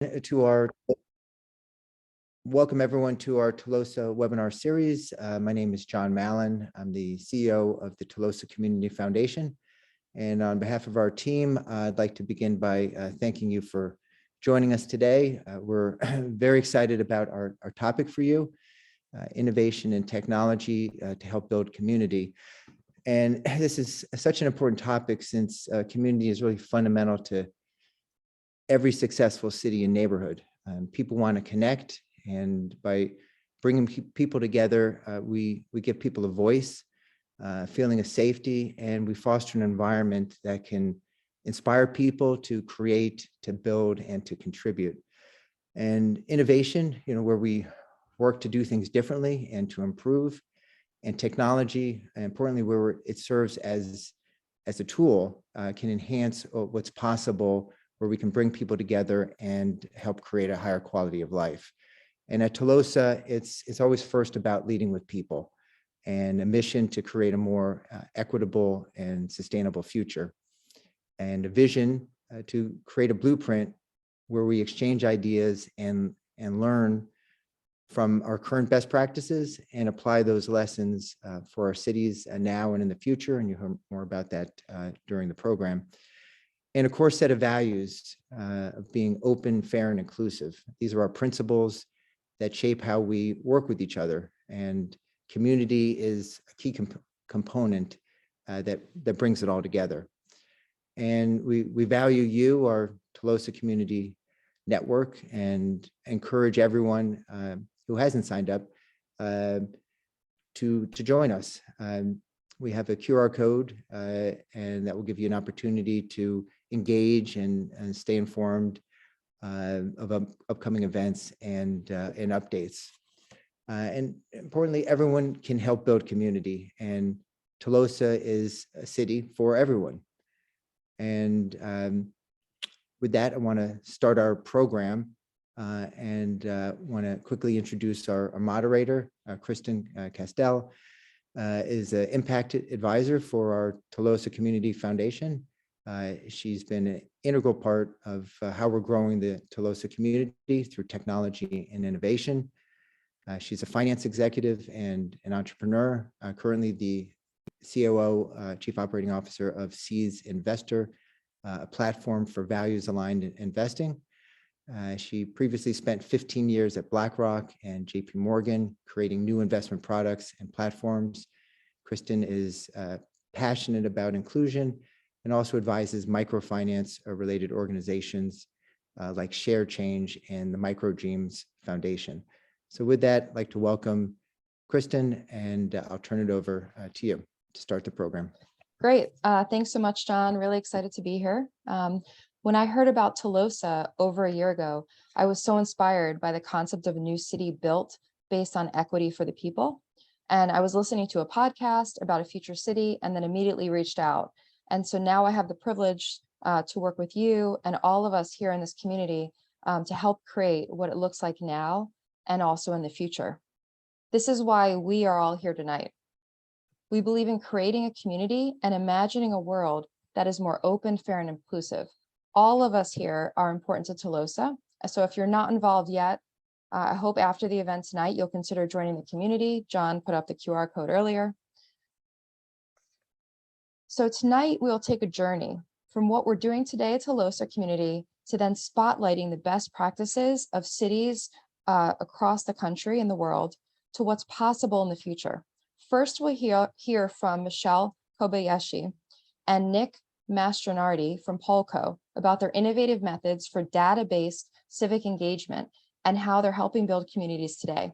to our welcome everyone to our Telosa webinar series. My name is John Mallon. I'm the CEO of the Telosa Community Foundation. And on behalf of our team, I'd like to begin by thanking you for joining us today. We're very excited about our topic for you, innovation and technology to help build community. And this is such an important topic since community is really fundamental to every successful city and neighborhood. People want to connect, and by bringing people together, we give people a voice, feeling of safety, and we foster an environment that can inspire people to create, to build, and to contribute. And innovation, where we work to do things differently and to improve, and technology, and importantly, where it serves as a tool, can enhance what's possible, where we can bring people together and help create a higher quality of life. And at Telosa, it's always first about leading with people and a mission to create a more equitable and sustainable future, and a vision to create a blueprint where we exchange ideas and learn from our current best practices and apply those lessons for our cities now and in the future. And you'll hear more about that during the program. And a core set of values of being open, fair, and inclusive. These are our principles that shape how we work with each other. And community is a key component that brings it all together. And we value you, our Telosa Community Network, and encourage everyone who hasn't signed up to join us. We have a QR code, and that will give you an opportunity to engage and stay informed of upcoming events and updates. And importantly, everyone can help build community, and Telosa is a city for everyone. And with that, I want to start our program and want to quickly introduce our moderator, Kristen Castell. Is an impact advisor for our Telosa Community Foundation. She's been an integral part of how we're growing the Telosa community through technology and innovation. She's a finance executive and an entrepreneur, currently the COO, Chief Operating Officer of Seize Investor, a platform for values-aligned investing. She previously spent 15 years at BlackRock and JP Morgan, creating new investment products and platforms. Kristen is passionate about inclusion and also advises microfinance-related organizations like Share Change and the Microdreams Foundation. So with that, I'd like to welcome Kristen, and I'll turn it over to you to start the program. Great. Thanks so much, John. Really excited to be here. When I heard about Telosa over a year ago, I was so inspired by the concept of a new city built based on equity for the people. And I was listening to a podcast about a future city and then immediately reached out. And so now I have the privilege to work with you and all of us here in this community to help create what it looks like now and also in the future. This is why we are all here tonight. We believe in creating a community and imagining a world that is more open, fair, and inclusive. All of us here are important to Telosa. So if you're not involved yet, I hope after the event tonight, you'll consider joining the community. John put up the QR code earlier. So tonight we'll take a journey from what we're doing today at Telosa Community to then spotlighting the best practices of cities across the country and the world to what's possible in the future. First, we'll hear from Michelle Kobayashi and Nick Mastronardi from Polco about their innovative methods for data-based civic engagement and how they're helping build communities today.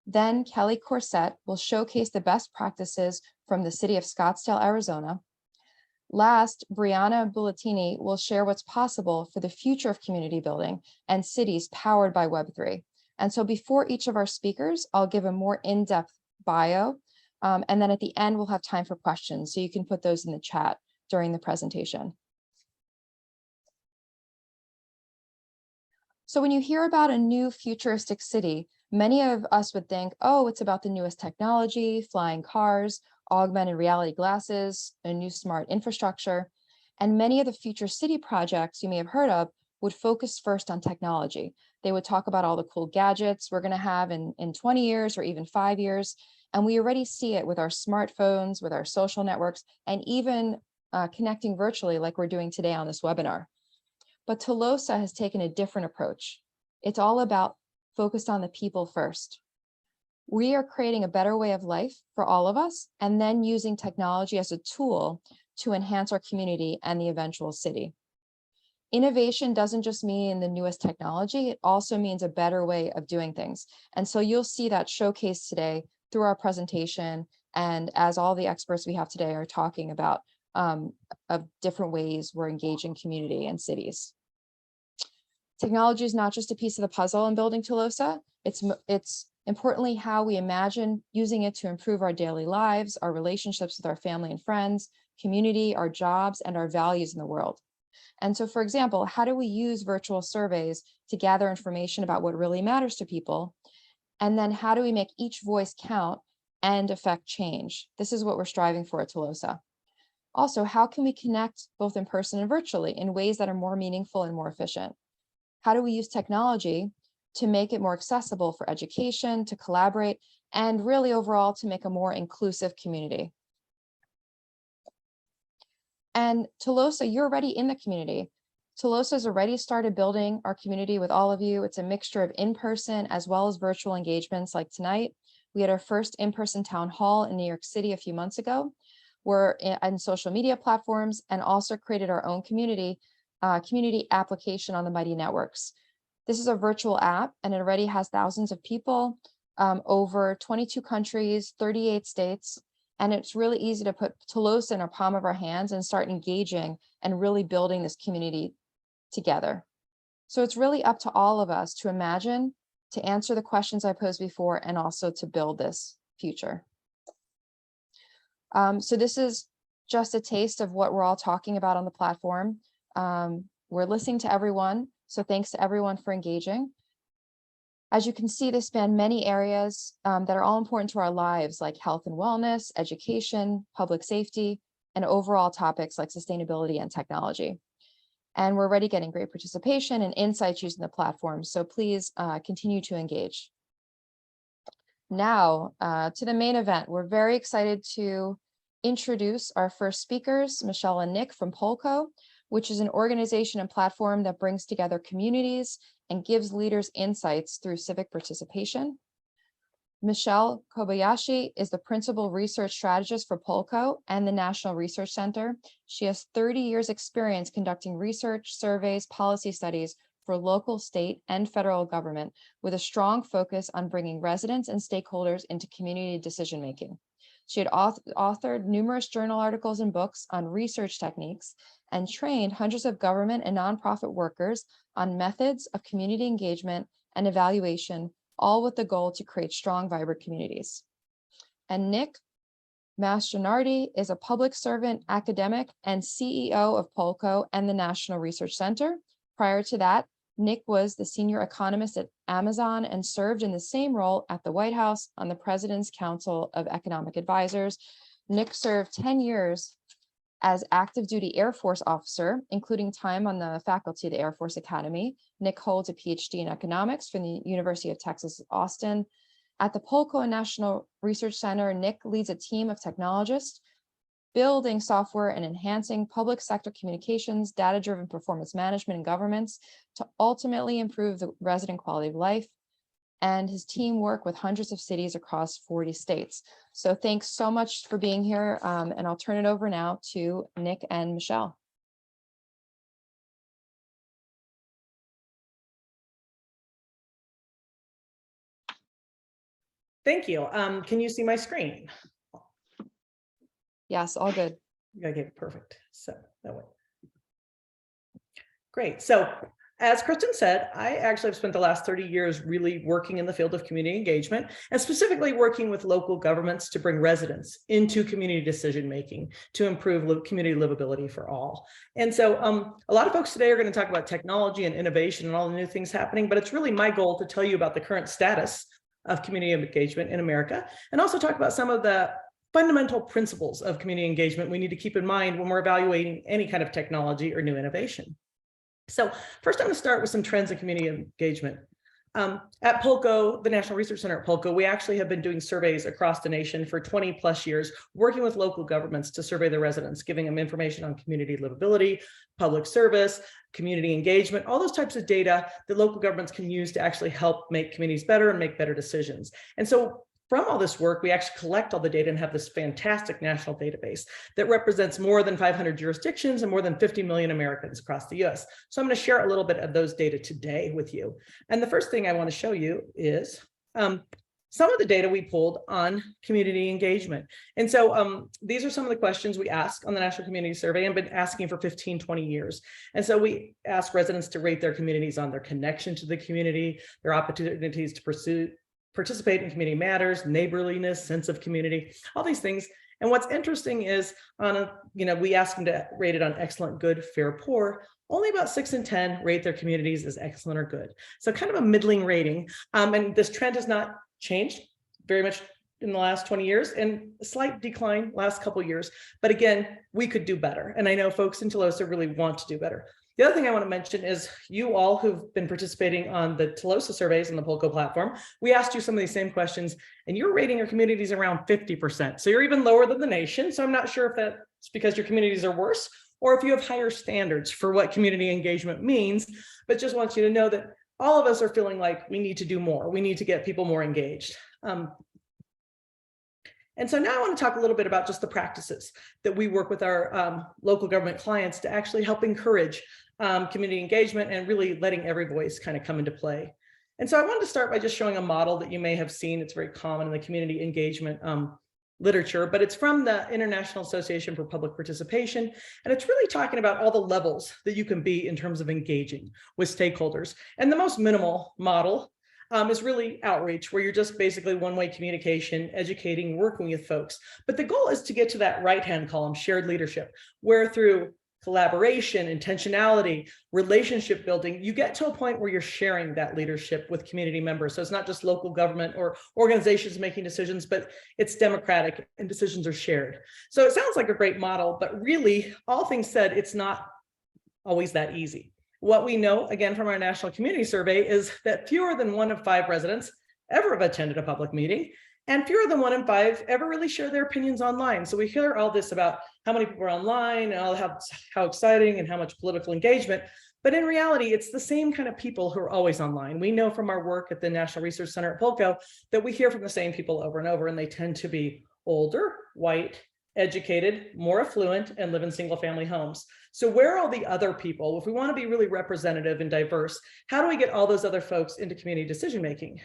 Then Kelly Corsette will showcase the best practices from the city of Scottsdale, Arizona. Last, Brianna Bullentini will share what's possible for the future of community building and cities powered by Web3. And so before each of our speakers, I'll give a more in-depth bio, and then at the end, we'll have time for questions. So you can put those in the chat during the presentation. So when you hear about a new futuristic city, many of us would think, oh, it's about the newest technology, flying cars, augmented reality glasses, a new smart infrastructure. And many of the future city projects you may have heard of would focus first on technology. They would talk about all the cool gadgets we're going to have in 20 years or even 5 years. And we already see it with our smartphones, with our social networks, and even connecting virtually like we're doing today on this webinar. But Telosa has taken a different approach. It's all about focused on the people first. We are creating a better way of life for all of us, and then using technology as a tool to enhance our community and the eventual city. Innovation doesn't just mean the newest technology, it also means a better way of doing things. And so you'll see that showcased today through our presentation, and as all the experts we have today are talking about of different ways we're engaging community and cities. Technology is not just a piece of the puzzle in building Telosa, it's importantly how we imagine using it to improve our daily lives, our relationships with our family and friends, community, our jobs, and our values in the world. And so, for example, how do we use virtual surveys to gather information about what really matters to people? And then how do we make each voice count and affect change? This is what we're striving for at Telosa. Also, how can we connect both in person and virtually in ways that are more meaningful and more efficient? How do we use technology to make it more accessible for education, to collaborate, and really overall to make a more inclusive community? And Telosa, you're already in the community. Telosa has already started building our community with all of you. It's a mixture of in-person as well as virtual engagements like tonight. We had our first in-person town hall in New York City a few months ago. We're in social media platforms and also created our own community application on the Mighty Networks. This is a virtual app and it already has thousands of people, over 22 countries, 38 states. And it's really easy to put Telosa in our palm of our hands and start engaging and really building this community together. So it's really up to all of us to imagine, to answer the questions I posed before, and also to build this future. So this is just a taste of what we're all talking about on the platform. We're listening to everyone. So thanks to everyone for engaging. As you can see, they span many areas that are all important to our lives, like health and wellness, education, public safety, and overall topics like sustainability and technology. And we're already getting great participation and insights using the platform. So please continue to engage. Now to the main event. We're very excited to introduce our first speakers, Michelle and Nick from Polco, which is an organization and platform that brings together communities and gives leaders insights through civic participation. Michelle Kobayashi is the principal research strategist for Polco and the National Research Center. She has 30 years experience conducting research, surveys, policy studies for local, state, and federal government, with a strong focus on bringing residents and stakeholders into community decision-making. She had authored numerous journal articles and books on research techniques and trained hundreds of government and nonprofit workers on methods of community engagement and evaluation, all with the goal to create strong, vibrant communities. And Nick Mastronardi is a public servant, academic, and CEO of Polco and the National Research Center. Prior to that, Nick was the senior economist at Amazon and served in the same role at the White House on the President's Council of Economic Advisors. Nick served 10 years as active duty Air Force officer, including time on the faculty of the Air Force Academy. Nick holds a PhD in economics from the University of Texas, Austin. At the Polco and National Research Center, Nick leads a team of technologists building software and enhancing public sector communications, data-driven performance management, and governments to ultimately improve the resident quality of life. And his team work with hundreds of cities across 40 states. So thanks so much for being here. And I'll turn it over now to Nick and Michelle. Thank you. Can you see my screen? Yes, all good. Okay, perfect. So that way. Great. So as Kristen said, I actually have spent the last 30 years really working in the field of community engagement, and specifically working with local governments to bring residents into community decision-making to improve community livability for all. And so a lot of folks today are going to talk about technology and innovation and all the new things happening, but it's really my goal to tell you about the current status of community engagement in America, and also talk about some of the fundamental principles of community engagement we need to keep in mind when we're evaluating any kind of technology or new innovation. So first, I'm going to start with some trends in community engagement. At Polco, the National Research Center at Polco, we actually have been doing surveys across the nation for 20 plus years, working with local governments to survey the residents, giving them information on community livability, public service, community engagement, all those types of data that local governments can use to actually help make communities better and make better decisions. And so from all this work, we actually collect all the data and have this fantastic national database that represents more than 500 jurisdictions and more than 50 million Americans across the US. So I'm going to share a little bit of those data today with you. And the first thing I want to show you is some of the data we pulled on community engagement. And so these are some of the questions we ask on the National Community Survey and been asking for 15, 20 years. And so we ask residents to rate their communities on their connection to the community, their opportunities to participate in community matters, neighborliness, sense of community, all these things. And what's interesting is we ask them to rate it on excellent, good, fair, poor. Only about 6 in 10 rate their communities as excellent or good. So kind of a middling rating. And this trend has not changed very much in the last 20 years and a slight decline last couple of years. But again, we could do better. And I know folks in Telosa really want to do better. The other thing I want to mention is you all who've been participating on the Telosa surveys on the Polco platform, we asked you some of these same questions and you're rating your communities around 50%. So you're even lower than the nation. So I'm not sure if that's because your communities are worse or if you have higher standards for what community engagement means, but just want you to know that all of us are feeling like we need to do more. We need to get people more engaged. And so now I want to talk a little bit about just the practices that we work with our local government clients to actually help encourage community engagement and really letting every voice kind of come into play. And so I wanted to start by just showing a model that you may have seen. It's very common in the community engagement literature, but it's from the International Association for Public Participation. And it's really talking about all the levels that you can be in terms of engaging with stakeholders. And the most minimal model is really outreach, where you're just basically one-way communication, educating, working with folks. But the goal is to get to that right-hand column, shared leadership, where through collaboration, intentionality, relationship building, you get to a point where you're sharing that leadership with community members. So it's not just local government or organizations making decisions, but it's democratic and decisions are shared. So it sounds like a great model, but really, all things said, it's not always that easy. What we know, again, from our National Community Survey is that fewer than 1 in 5 residents ever have attended a public meeting, and fewer than 1 in 5 ever really share their opinions online. So we hear all this about how many people are online and how exciting and how much political engagement. But in reality, it's the same kind of people who are always online. We know from our work at the National Research Center at Polco that we hear from the same people over and over, and they tend to be older, white, educated, more affluent, and live in single family homes. So where are all the other people? If we want to be really representative and diverse, how do we get all those other folks into community decision making?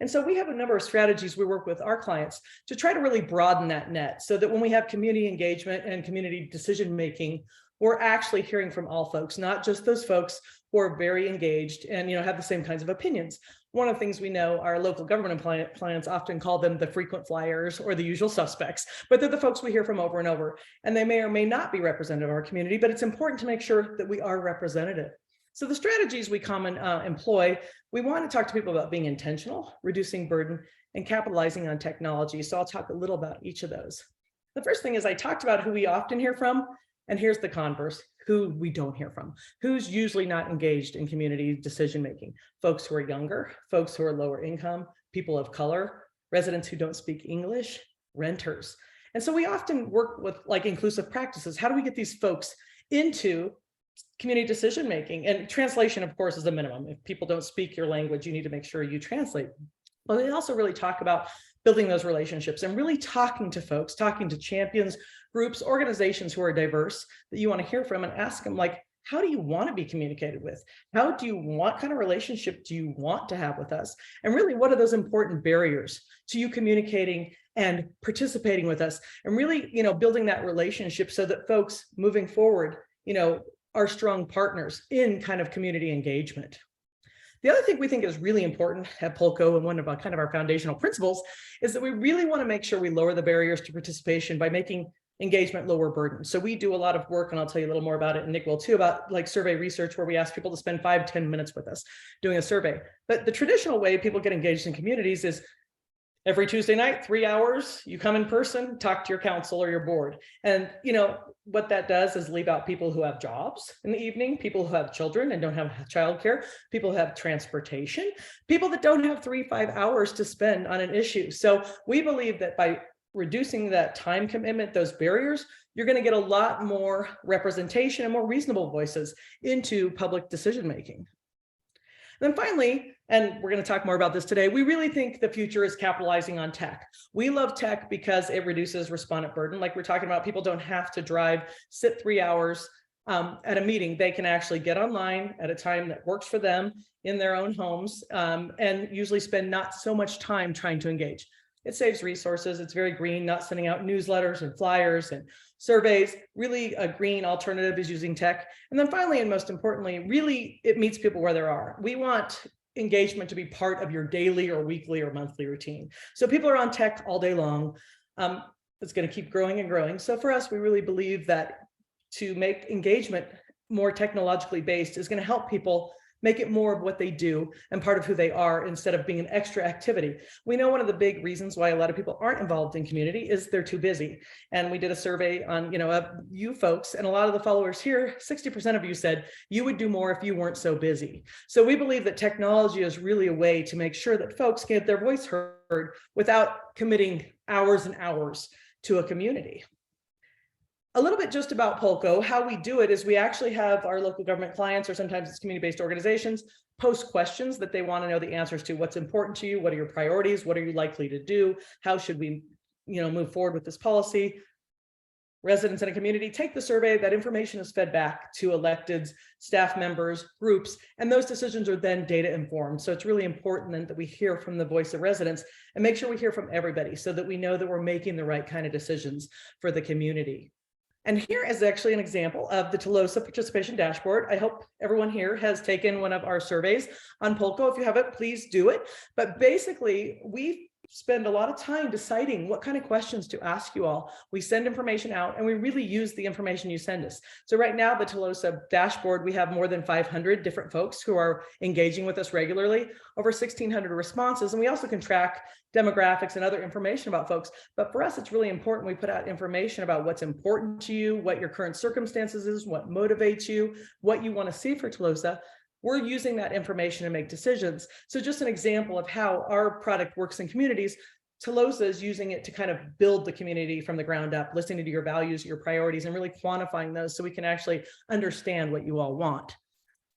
And so we have a number of strategies we work with our clients to try to really broaden that net so that when we have community engagement and community decision making, we're actually hearing from all folks, not just those folks who are very engaged and have the same kinds of opinions. One of the things we know, our local government clients often call them the frequent flyers or the usual suspects, but they're the folks we hear from over and over, and they may or may not be representative of our community, but it's important to make sure that we are representative. So the strategies we employ, we want to talk to people about being intentional, reducing burden, and capitalizing on technology. So I'll talk a little about each of those. The first thing is I talked about who we often hear from, and here's the converse, who we don't hear from, who's usually not engaged in community decision-making. Folks who are younger, folks who are lower income, people of color, residents who don't speak English, renters. And so we often work with inclusive practices. How do we get these folks into community decision-making? And translation, of course, is a minimum. If people don't speak your language, you need to make sure you translate. But they also really talk about building those relationships and really talking to folks, talking to champions, groups, organizations who are diverse that you want to hear from and ask them, how do you want to be communicated with? What kind of relationship do you want to have with us? And really, what are those important barriers to you communicating and participating with us? And really, building that relationship so that folks moving forward, are strong partners in kind of community engagement. The other thing we think is really important at Polco, and one of our foundational principles, is that we really want to make sure we lower the barriers to participation by making engagement lower burden. So we do a lot of work, and I'll tell you a little more about it, and Nick will too, about survey research where we ask people to spend 5-10 minutes with us doing a survey. But the traditional way people get engaged in communities is Every Tuesday night, 3 hours, you come in person, talk to your council or your board. And what that does is leave out people who have jobs in the evening, people who have children and don't have childcare, people who have transportation, people that don't have 5 hours to spend on an issue. So we believe that by reducing that time commitment, those barriers, you're going to get a lot more representation and more reasonable voices into public decision making. Then finally, and we're going to talk more about this today, we really think the future is capitalizing on tech. We love tech because it reduces respondent burden. Like we're talking about, people don't have to drive, sit 3 hours at a meeting. They can actually get online at a time that works for them in their own homes, and usually spend not so much time trying to engage. It saves resources. It's very green, not sending out newsletters and flyers and surveys. Really a green alternative is using tech. And then finally, and most importantly, really it meets people where they are. We want engagement to be part of your daily or weekly or monthly routine. So people are on tech all day long. It's going to keep growing and growing. So for us, we really believe that to make engagement more technologically based is going to help people make it more of what they do and part of who they are instead of being an extra activity. We know one of the big reasons why a lot of people aren't involved in community is they're too busy. And we did a survey on, you folks, and a lot of the followers here, 60% of you said you would do more if you weren't so busy. So we believe that technology is really a way to make sure that folks get their voice heard without committing hours and hours to a community. A little bit just about Polco. How we do it is we actually have our local government clients, or sometimes it's community-based organizations, post questions that they want to know the answers to. What's important to you? What are your priorities? What are you likely to do? How should we, move forward with this policy? Residents in a community take the survey. That information is fed back to electeds, staff members, groups, and those decisions are then data informed. So it's really important then that we hear from the voice of residents and make sure we hear from everybody so that we know that we're making the right kind of decisions for the community. And here is actually an example of the Telosa participation dashboard. I hope everyone here has taken one of our surveys on Polco. If you haven't, please do it. But basically, we spend a lot of time deciding what kind of questions to ask you all. We send information out and we really use the information you send us. So right now, the Telosa dashboard, we have more than 500 different folks who are engaging with us regularly, over 1,600 responses. And we also can track demographics and other information about folks. But for us, it's really important we put out information about what's important to you, what your current circumstances is, what motivates you, what you want to see for Telosa. We're using that information to make decisions. So just an example of how our product works in communities, Telosa is using it to kind of build the community from the ground up, listening to your values, your priorities, and really quantifying those so we can actually understand what you all want.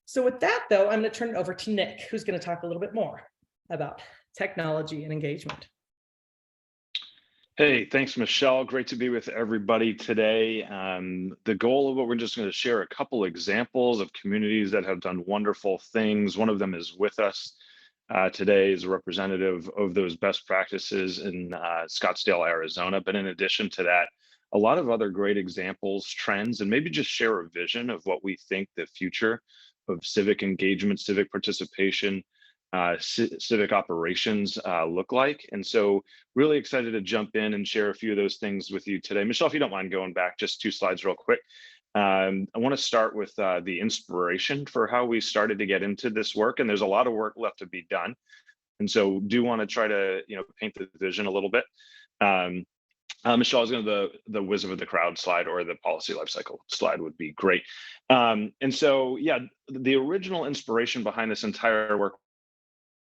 So with that, though, I'm going to turn it over to Nick, who's going to talk a little bit more about technology and engagement. Hey, thanks, Michelle. Great to be with everybody today. The goal of what we're just going to share a couple examples of communities that have done wonderful things. One of them is with us today as a representative of those best practices in Scottsdale, Arizona. But in addition to that, a lot of other great examples, trends, and maybe just share a vision of what we think the future of civic engagement, civic participation, civic operations look like. And so really excited to jump in and share a few of those things with you today. Michelle, if you don't mind going back just 2 slides real quick. I want to start with the inspiration for how we started to get into this work. And there's a lot of work left to be done. And so do want to try to paint the vision a little bit. Michelle, I was going to the wisdom of the crowd slide, or the policy lifecycle slide would be great. And so, yeah, the original inspiration behind this entire work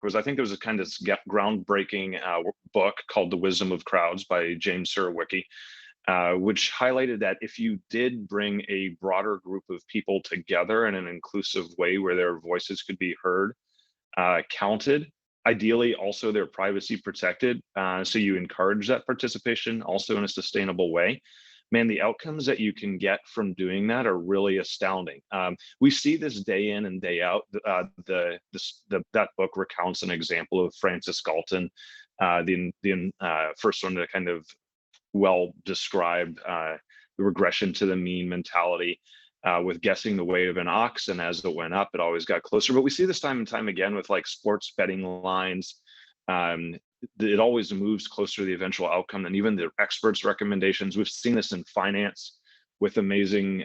was, I think there was a kind of groundbreaking book called The Wisdom of Crowds by James Surowiecki, which highlighted that if you did bring a broader group of people together in an inclusive way where their voices could be heard, counted, ideally also their privacy protected, so you encourage that participation also in a sustainable way, man, the outcomes that you can get from doing that are really astounding. We see this day in and day out. That book recounts an example of Francis Galton, the first one to kind of well describe the regression to the mean mentality with guessing the way of an ox, and as it went up, it always got closer. But we see this time and time again with like sports betting lines. It always moves closer to the eventual outcome than even the experts' recommendations. We've seen this in finance with amazing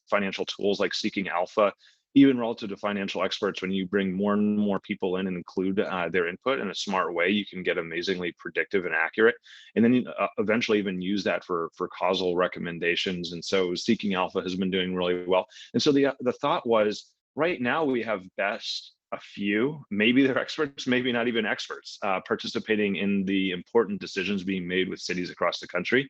financial tools like Seeking Alpha. even relative to financial experts, when you bring more and more people in and include their input in a smart way, you can get amazingly predictive and accurate. And then eventually even use that for causal recommendations. And so Seeking Alpha has been doing really well. And so the thought was, right now we have best a few, maybe they're experts, maybe not even experts, participating in the important decisions being made with cities across the country.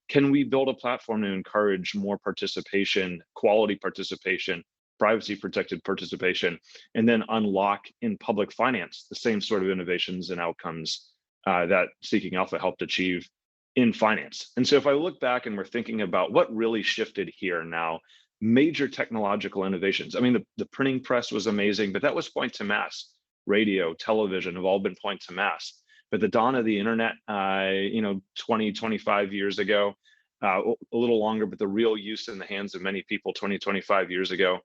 Can we build a platform to encourage more participation, quality participation, privacy protected participation, and then unlock in public finance the same sort of innovations and outcomes that Seeking Alpha helped achieve in finance? And so if I look back and we're thinking about what really shifted here now, major technological innovations. I mean, the printing press was amazing, but that was point to mass. Radio, television have all been point to mass. But the dawn of the internet, 20, 25 years ago, a little longer, but the real use in the hands of many people 20, 25 years ago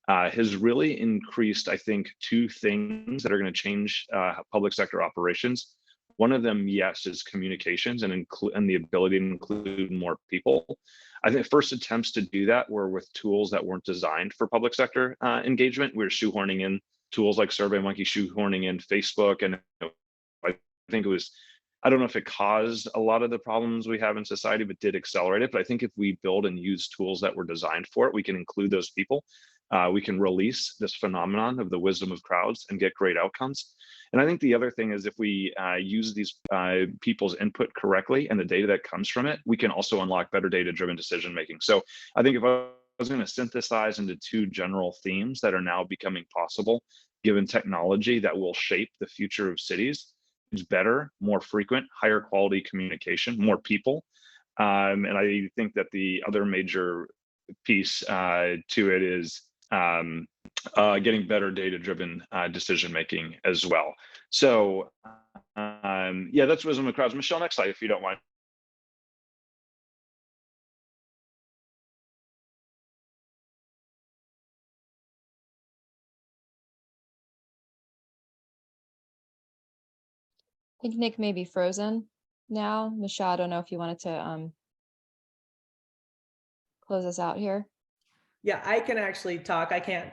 has really increased, I think, two things that are going to change public sector operations. One of them, yes, is communications and the ability to include more people. I think first attempts to do that were with tools that weren't designed for public sector engagement. We were shoehorning in tools like SurveyMonkey, shoehorning in Facebook, and I think it was, I don't know if it caused a lot of the problems we have in society, but did accelerate it. But I think if we build and use tools that were designed for it, we can include those people. We can release this phenomenon of the wisdom of crowds and get great outcomes. And I think the other thing is if we use these people's input correctly and the data that comes from it, we can also unlock better data-driven decision-making. So I think if I was going to synthesize into two general themes that are now becoming possible, given technology that will shape the future of cities, is better, more frequent, higher quality communication, more people. And I think that the other major piece to it is getting better data-driven decision-making as well. So yeah, that's wisdom of crowds. Michelle, next slide, if you don't mind. I think Nick may be frozen now. Michelle, I don't know if you wanted to close us out here. Yeah, I can actually talk. I can't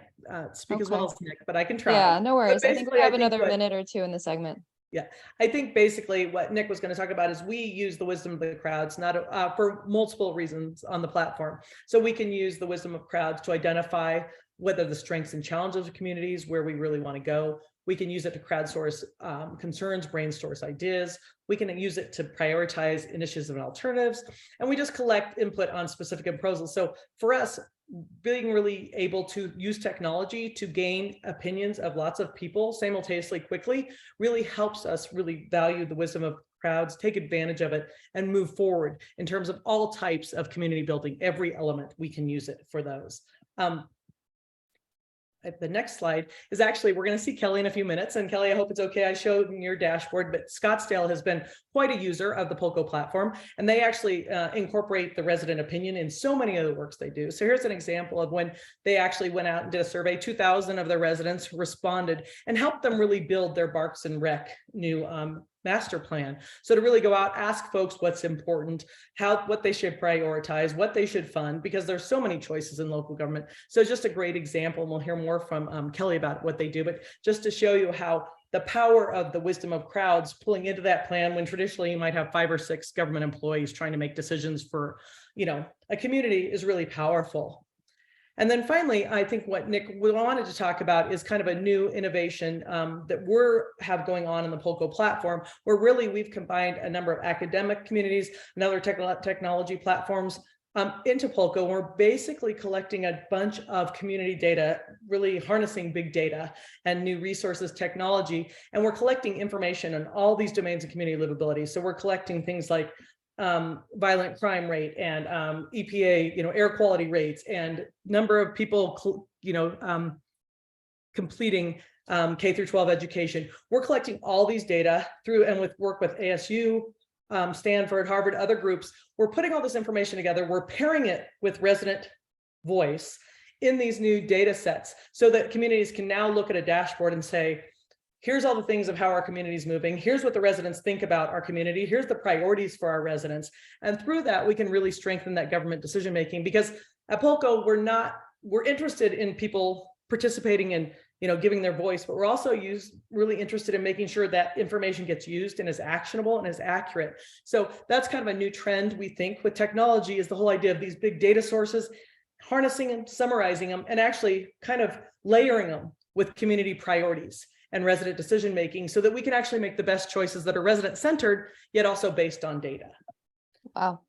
speak as well as Nick, but I can try. Yeah, no worries. I think we have another minute or two in the segment. Yeah, I think basically what Nick was going to talk about is we use the wisdom of the crowds, not for multiple reasons on the platform. So we can use the wisdom of crowds to identify whether the strengths and challenges of communities, where we really want to go. We can use it to crowdsource concerns, brainstorm ideas. We can use it to prioritize initiatives and alternatives, and we just collect input on specific proposals. So for us, being really able to use technology to gain opinions of lots of people simultaneously quickly really helps us really value the wisdom of crowds, take advantage of it, and move forward in terms of all types of community building. Every element, we can use it for those. The next slide is actually, we're going to see Kelly in a few minutes. And Kelly, I hope it's okay. I showed in your dashboard, but Scottsdale has been quite a user of the Polco platform, and they actually incorporate the resident opinion in so many of the works they do. So here's an example of when they actually went out and did a survey. 2,000 of their residents responded and helped them really build their Barks and Rec new master plan. So to really go out, ask folks what's important, what they should prioritize, what they should fund, because there's so many choices in local government. So it's just a great example, and we'll hear more from Kelly about what they do, but just to show you how the power of the wisdom of crowds pulling into that plan, when traditionally you might have 5 or 6 government employees trying to make decisions for, a community, is really powerful. And then finally, I think what Nick wanted to talk about is kind of a new innovation that have going on in the Polco platform, where really we've combined a number of academic communities and other technology platforms into Polco. We're basically collecting a bunch of community data, really harnessing big data and new resources technology, and we're collecting information on all these domains of community livability. So we're collecting things like violent crime rate and EPA, air quality rates, and number of people, completing K through 12 education. We're collecting all these data through, and with work with ASU, Stanford, Harvard, other groups. We're putting all this information together. We're pairing it with resident voice in these new data sets so that communities can now look at a dashboard and say, here's all the things of how our community is moving. Here's what the residents think about our community. Here's the priorities for our residents. And through that, we can really strengthen that government decision-making, because at Polco, we're interested in people participating in, giving their voice, but we're also really interested in making sure that information gets used and is actionable and is accurate. So that's kind of a new trend, we think, with technology, is the whole idea of these big data sources, harnessing and summarizing them, and actually kind of layering them with community priorities and resident decision making, so that we can actually make the best choices that are resident centered, yet also based on data. Wow.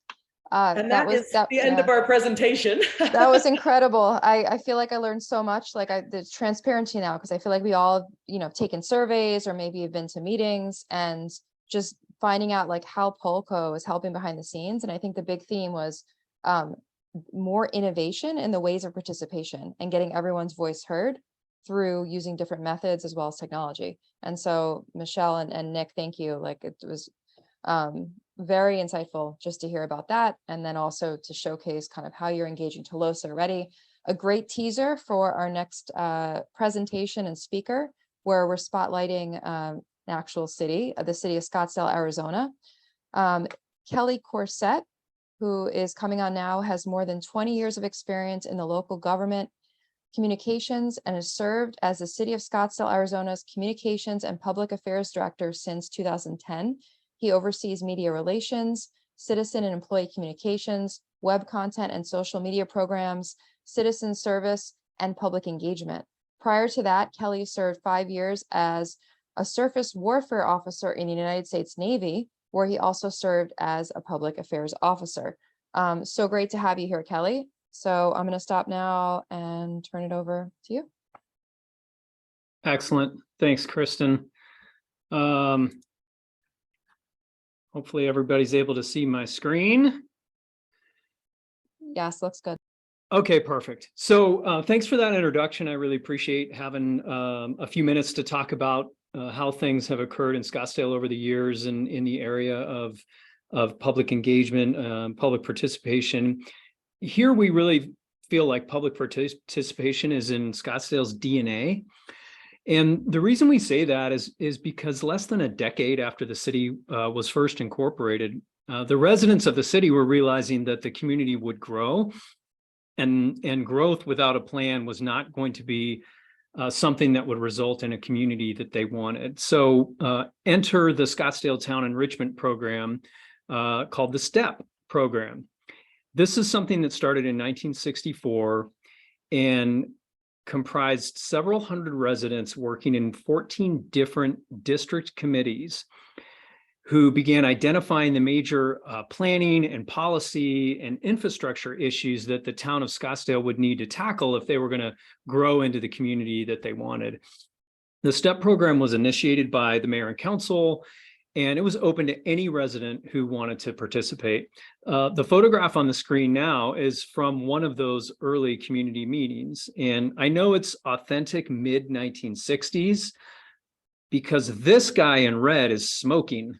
And that is the end of our presentation. That was incredible. I feel like I learned so much, like the transparency now, because I feel like we all, have taken surveys or maybe have been to meetings, and just finding out like how Polco is helping behind the scenes. And I think the big theme was more innovation in the ways of participation and getting everyone's voice heard through using different methods as well as technology. And so Michelle and Nick, thank you. Like, it was very insightful just to hear about that, and then also to showcase kind of how you're engaging Telosa already. A great teaser for our next presentation and speaker, where we're spotlighting an actual city, the city of Scottsdale, Arizona. Kelly Corsette, who is coming on now, has more than 20 years of experience in the local government communications and has served as the city of Scottsdale, Arizona's communications and public affairs director since 2010. He oversees media relations, citizen and employee communications, web content and social media programs, citizen service, and public engagement. Prior to that, Kelly served 5 years as a surface warfare officer in the United States Navy, where he also served as a public affairs officer. So great to have you here, Kelly. So I'm going to stop now and turn it over to you. Excellent. Thanks, Kristen. Hopefully everybody's able to see my screen. Yes, looks good. Okay, perfect. So thanks for that introduction. I really appreciate having a few minutes to talk about how things have occurred in Scottsdale over the years and in the area of public engagement, public participation. Here we really feel like public participation is in Scottsdale's DNA. And the reason we say that is because less than a decade after the city was first incorporated, the residents of the city were realizing that the community would grow, and growth without a plan was not going to be something that would result in a community that they wanted. So enter the Scottsdale Town Enrichment Program called the STEP program. This is something that started in 1964 and comprised several hundred residents working in 14 different district committees who began identifying the major planning and policy and infrastructure issues that the town of Scottsdale would need to tackle if they were going to grow into the community that they wanted. The STEP program was initiated by the mayor and council, and it was open to any resident who wanted to participate. The photograph on the screen now is from one of those early community meetings. And I know it's authentic mid-1960s because this guy in red is smoking.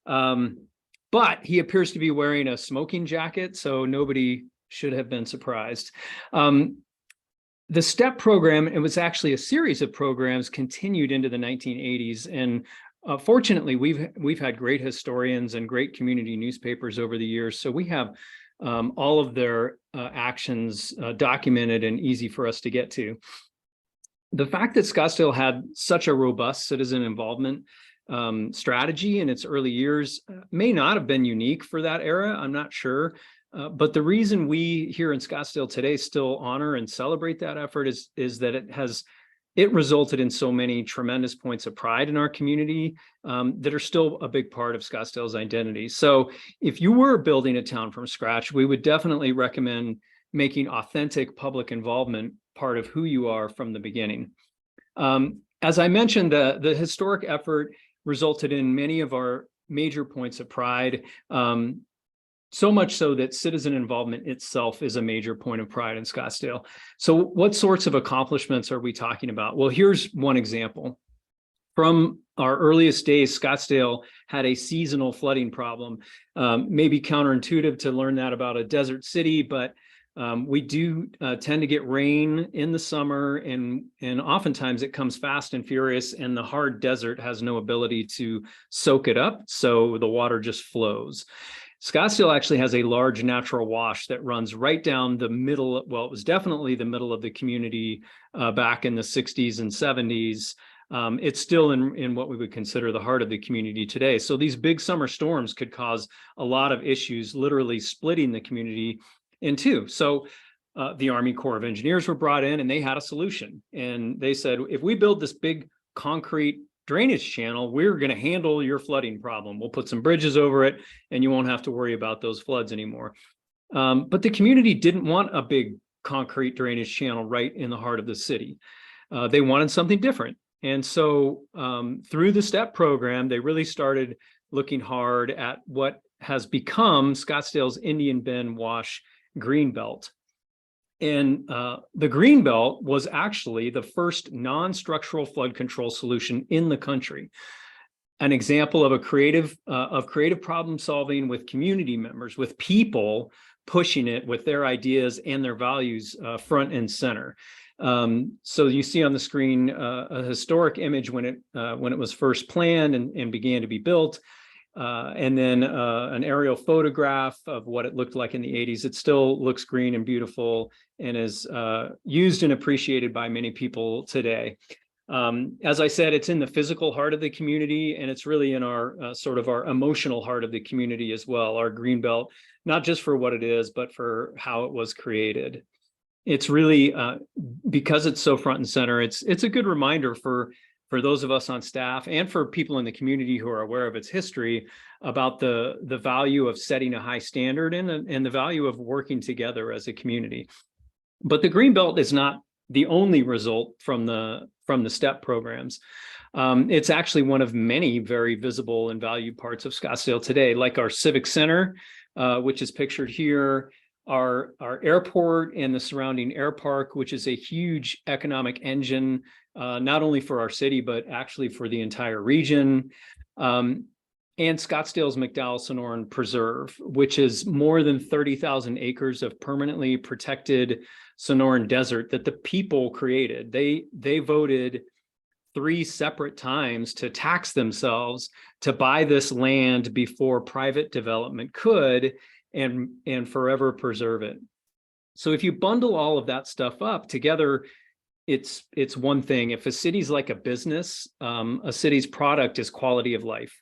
But he appears to be wearing a smoking jacket, so nobody should have been surprised. The STEP program, it was actually a series of programs, continued into the 1980s. And fortunately, we've had great historians and great community newspapers over the years, so we have all of their actions documented and easy for us to get to. The fact that Scottsdale had such a robust citizen involvement strategy in its early years may not have been unique for that era, I'm not sure. But the reason we here in Scottsdale today still honor and celebrate that effort is that it resulted in so many tremendous points of pride in our community that are still a big part of Scottsdale's identity. So if you were building a town from scratch, we would definitely recommend making authentic public involvement part of who you are from the beginning. As I mentioned, the historic effort resulted in many of our major points of pride. So much so that citizen involvement itself is a major point of pride in Scottsdale. So what sorts of accomplishments are we talking about? Well, here's one example. From our earliest days, Scottsdale had a seasonal flooding problem. Maybe counterintuitive to learn that about a desert city, but we do tend to get rain in the summer, and oftentimes it comes fast and furious, and the hard desert has no ability to soak it up, so the water just flows. Scottsdale actually has a large natural wash that runs right down the middle. Well, it was definitely the middle of the community back in the 60s and 70s. It's still in what we would consider the heart of the community today. So these big summer storms could cause a lot of issues, literally splitting the community in two. So the Army Corps of Engineers were brought in and they had a solution. And they said, if we build this big concrete drainage channel, we're going to handle your flooding problem. We'll put some bridges over it and you won't have to worry about those floods anymore. But the community didn't want a big concrete drainage channel right in the heart of the city. They wanted something different. And so through the STEP program, they really started looking hard at what has become Scottsdale's Indian Bend Wash Greenbelt. And the Greenbelt was actually the first non-structural flood control solution in the country. An example of creative problem solving with community members, with people pushing it with their ideas and their values front and center. So you see on the screen a historic image when it was first planned and began to be built. And then an aerial photograph of what it looked like in the 80s. It still looks green and beautiful and is used and appreciated by many people today. As I said, it's in the physical heart of the community, and it's really in our sort of our emotional heart of the community as well, our Greenbelt, not just for what it is, but for how it was created. It's really, because it's so front and center, it's a good reminder for those of us on staff and for people in the community who are aware of its history about the value of setting a high standard and the value of working together as a community. But the Greenbelt is not the only result from the STEP programs. It's actually one of many very visible and valued parts of Scottsdale today, like our Civic Center, which is pictured here, our airport and the surrounding air park, which is a huge economic engine, not only for our city, but actually for the entire region. And Scottsdale's McDowell-Sonoran Preserve, which is more than 30,000 acres of permanently protected Sonoran desert that the people created. They voted 3 separate times to tax themselves to buy this land before private development could, and forever preserve it. So if you bundle all of that stuff up together, it's one thing. If a city's like a business, a city's product is quality of life.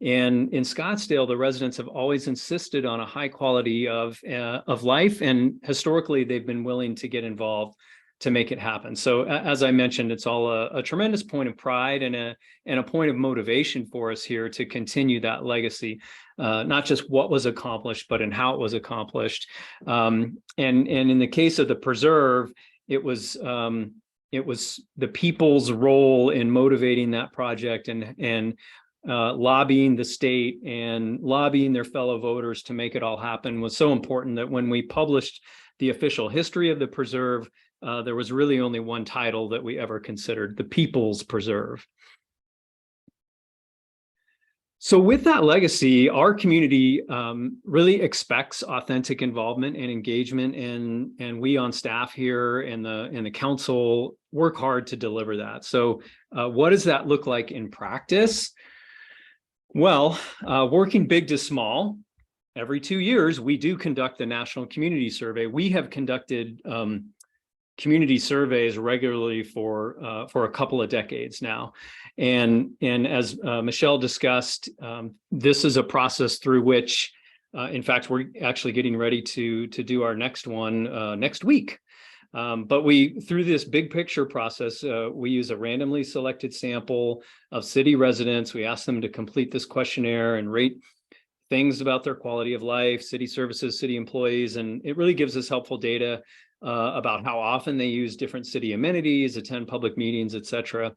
And in Scottsdale, the residents have always insisted on a high quality of life, and historically they've been willing to get involved to make it happen. So as I mentioned, it's all a tremendous point of pride and a point of motivation for us here to continue that legacy, not just what was accomplished, but in how it was accomplished. And in the case of the preserve, it was the people's role in motivating that project and lobbying the state and lobbying their fellow voters to make it all happen was so important that when we published the official history of the preserve, there was really only one title that we ever considered, the People's Preserve. So with that legacy, our community really expects authentic involvement and engagement, and we on staff here and the council work hard to deliver that. So what does that look like in practice? Well, working big to small, every 2 years, we do conduct the National Community Survey. We have conducted community surveys regularly for a couple of decades now. And as Michelle discussed, this is a process through which, in fact, we're actually getting ready to do our next one next week. But through this big picture process, we use a randomly selected sample of city residents. We ask them to complete this questionnaire and rate things about their quality of life, city services, city employees, and it really gives us helpful data about how often they use different city amenities, attend public meetings, et cetera.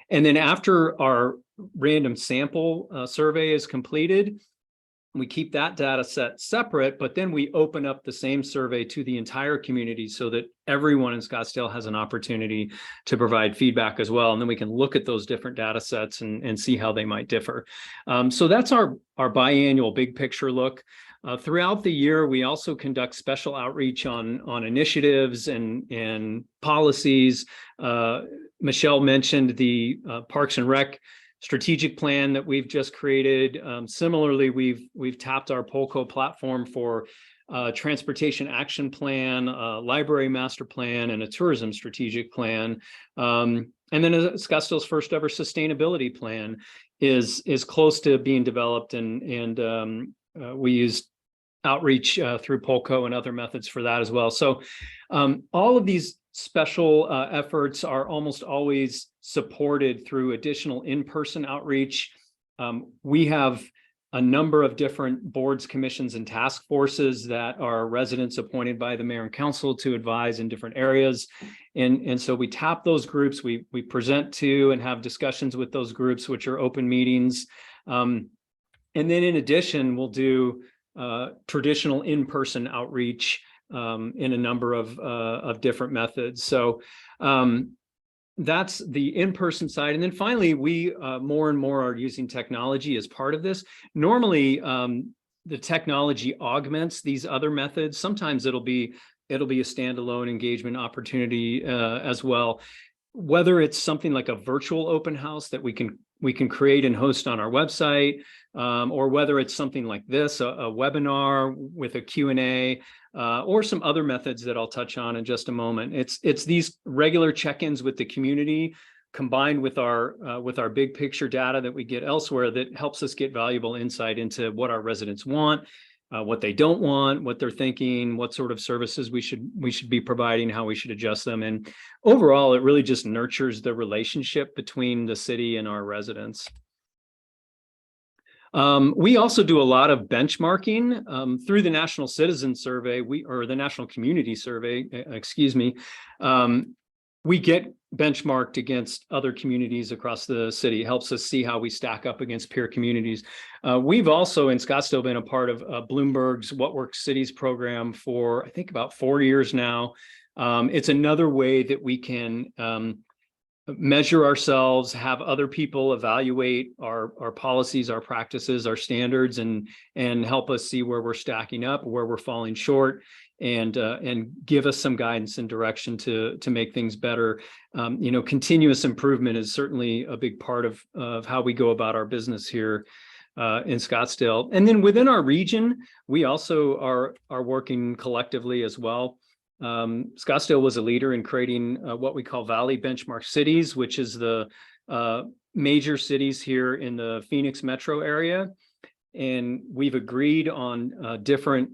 And then after our random sample survey is completed, we keep that data set separate, but then we open up the same survey to the entire community so that everyone in Scottsdale has an opportunity to provide feedback as well. And then we can look at those different data sets and see how they might differ. So that's our biannual big picture look. Throughout the year, we also conduct special outreach on initiatives and policies. Michelle mentioned the Parks and Rec strategic plan that we've just created. Similarly, we've tapped our Polco platform for transportation action plan, library master plan, and a tourism strategic plan. And then Scottsdale's first ever sustainability plan is close to being developed, and we use outreach through Polco and other methods for that as well. So all of these special efforts are almost always supported through additional in-person outreach. We have a number of different boards, commissions, and task forces that are residents appointed by the mayor and council to advise in different areas. And so we tap those groups, we present to and have discussions with those groups, which are open meetings. And then in addition, we'll do traditional in-person outreach in a number of different methods. So that's the in-person side. And then finally, we more and more are using technology as part of this. Normally, the technology augments these other methods. Sometimes it'll be a standalone engagement opportunity as well. Whether it's something like a virtual open house that we can create and host on our website, or whether it's something like this, a webinar with a Q&A, or some other methods that I'll touch on in just a moment. It's these regular check-ins with the community combined with our big picture data that we get elsewhere that helps us get valuable insight into what our residents want, what they don't want, what they're thinking, what sort of services we should be providing, how we should adjust them. And overall, it really just nurtures the relationship between the city and our residents. We also do a lot of benchmarking through the National Citizen Survey, or the National Community Survey, excuse me. We get benchmarked against other communities across the city. It helps us see how we stack up against peer communities. We've also in Scottsdale been a part of Bloomberg's What Works Cities program for, I think, about 4 years now. It's another way that we can measure ourselves, have other people evaluate our policies, our practices, our standards, and help us see where we're stacking up, where we're falling short, and give us some guidance and direction to make things better. Continuous improvement is certainly a big part of how we go about our business here in Scottsdale. And then within our region, we also are working collectively as well. Scottsdale was a leader in creating what we call Valley Benchmark Cities, which is the major cities here in the Phoenix metro area. And we've agreed on different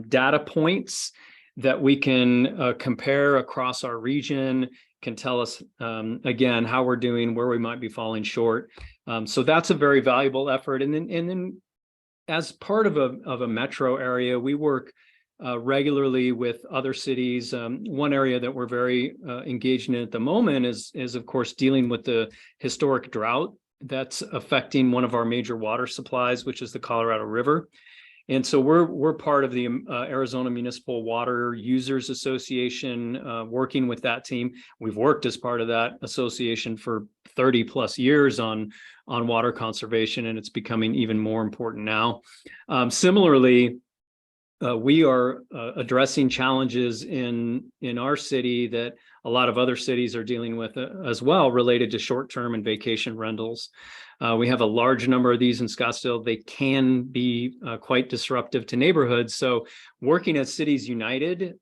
data points that we can compare across our region, can tell us, again, how we're doing, where we might be falling short. So that's a very valuable effort. And then as part of a metro area, we work regularly with other cities. One area that we're very engaged in at the moment is of course dealing with the historic drought that's affecting one of our major water supplies, which is the Colorado River. And so we're part of the Arizona Municipal Water Users Association, working with that team. We've worked as part of that association for 30 plus years on water conservation, and it's becoming even more important now. Similarly, we are addressing challenges in our city that a lot of other cities are dealing with as well, related to short-term and vacation rentals. We have a large number of these in Scottsdale. They can be quite disruptive to neighborhoods. So working as Cities United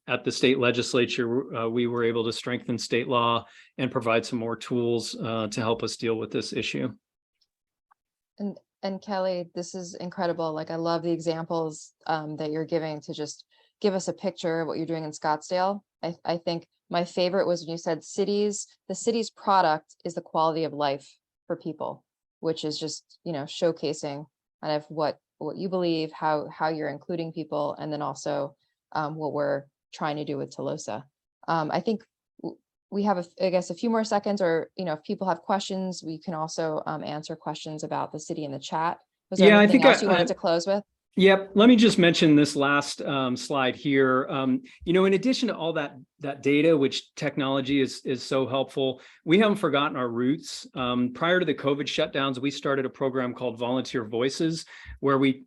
at the state legislature, we were able to strengthen state law and provide some more tools to help us deal with this issue. And Kelly, this is incredible. Like, I love the examples that you're giving to just give us a picture of what you're doing in Scottsdale. I think my favorite was when you said the city's product is the quality of life for people, which is just, showcasing kind of what you believe, how you're including people, and then also what we're trying to do with Telosa. I think we have, I guess, a few more seconds, or, if people have questions, we can also answer questions about the city in the chat. Was there anything else you wanted to close with? Yep. Let me just mention this last slide here. In addition to all that data, which technology is so helpful, we haven't forgotten our roots. Prior to the COVID shutdowns, we started a program called Volunteer Voices, where we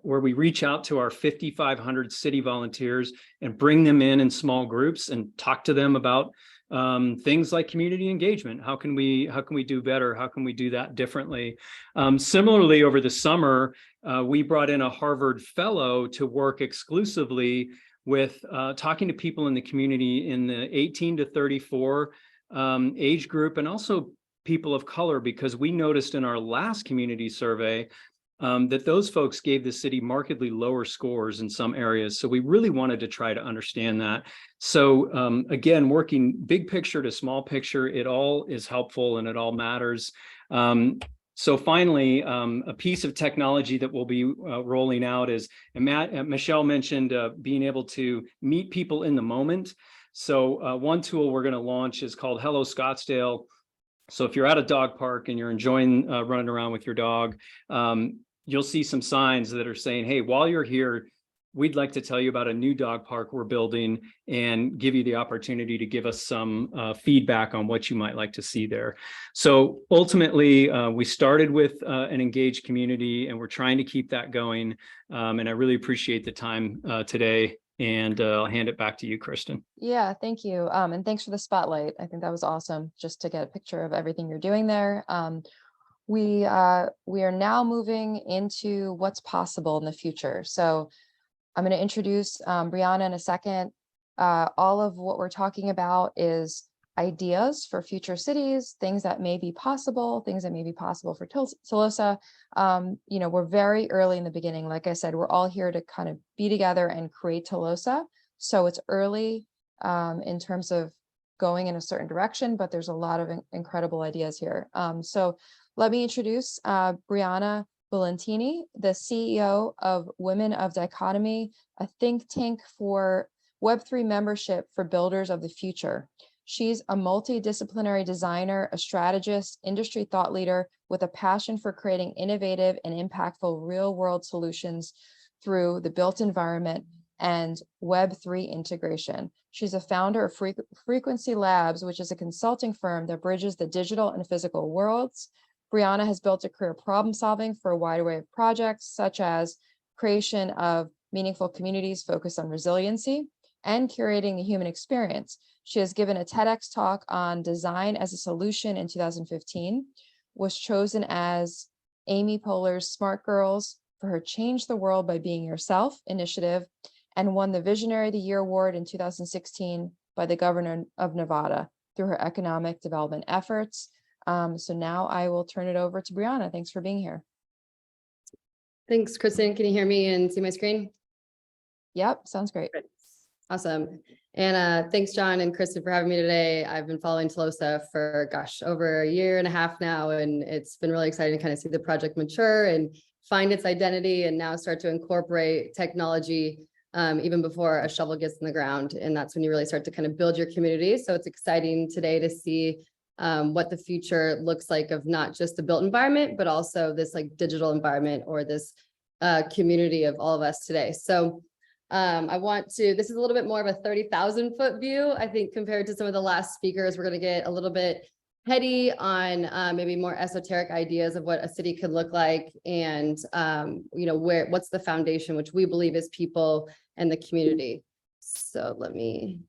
reach out to our 5,500 city volunteers and bring them in small groups and talk to them about things like community engagement. How can we do better? How can we do that differently? Similarly, over the summer, we brought in a Harvard fellow to work exclusively with talking to people in the community in the 18 to 34 age group, and also people of color, because we noticed in our last community survey that those folks gave the city markedly lower scores in some areas. So we really wanted to try to understand that. So again, working big picture to small picture, it all is helpful and it all matters. So finally, a piece of technology that we'll be rolling out is, and Michelle mentioned being able to meet people in the moment. So one tool we're going to launch is called Hello Scottsdale. So if you're at a dog park and you're enjoying running around with your dog, you'll see some signs that are saying, hey, while you're here, we'd like to tell you about a new dog park we're building and give you the opportunity to give us some feedback on what you might like to see there. So ultimately, we started with an engaged community, and we're trying to keep that going. And I really appreciate the time today. And I'll hand it back to you, Kristen. Yeah, thank you. And thanks for the spotlight. I think that was awesome, just to get a picture of everything you're doing there. We are now moving into what's possible in the future. So I'm going to introduce Brianna in a second. All of what we're talking about is ideas for future cities, things that may be possible for Telosa. We're very early in the beginning. Like I said, we're all here to kind of be together and create Telosa. So it's early in terms of going in a certain direction, but there's a lot of incredible ideas here. So let me introduce Brianna Bullentini, the CEO of Women of Dichotomy, a think tank for Web3 membership for builders of the future. She's a multidisciplinary designer, a strategist, industry thought leader with a passion for creating innovative and impactful real-world solutions through the built environment and Web3 integration. She's a founder of Frequency Labs, which is a consulting firm that bridges the digital and physical worlds. Brianna has built a career problem solving for a wide array of projects, such as creation of meaningful communities focused on resiliency and curating the human experience. She has given a TEDx talk on design as a solution in 2015, was chosen as Amy Poehler's Smart Girls for her Change the World by Being Yourself initiative, and won the Visionary of the Year Award in 2016 by the Governor of Nevada through her economic development efforts. So now I will turn it over to Brianna. Thanks for being here. Thanks, Kristen. Can you hear me and see my screen? Yep, sounds great. Awesome. And thanks, John and Kristen, for having me today. I've been following Telosa for, over a year and a half now, and it's been really exciting to kind of see the project mature and find its identity, and now start to incorporate technology even before a shovel gets in the ground. And that's when you really start to kind of build your community. So it's exciting today to see what the future looks like of not just the built environment, but also this like digital environment, or this community of all of us today. So this is a little bit more of a 30,000 foot view, I think, compared to some of the last speakers. We're going to get a little bit heady on maybe more esoteric ideas of what a city could look like, and what's the foundation, which we believe is people and the community. So let me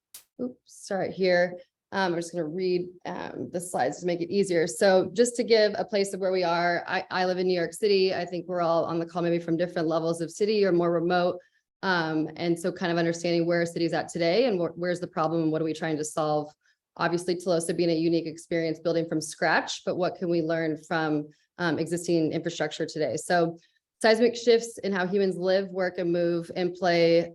start here. I'm just going to read the slides to make it easier. So just to give a place of where we are, I live in New York City. I think we're all on the call maybe from different levels of city or more remote. And so kind of understanding where a city's at today and where's the problem and what are we trying to solve. Obviously, Telosa being a unique experience building from scratch, but what can we learn from existing infrastructure today? So seismic shifts in how humans live, work, and move and play,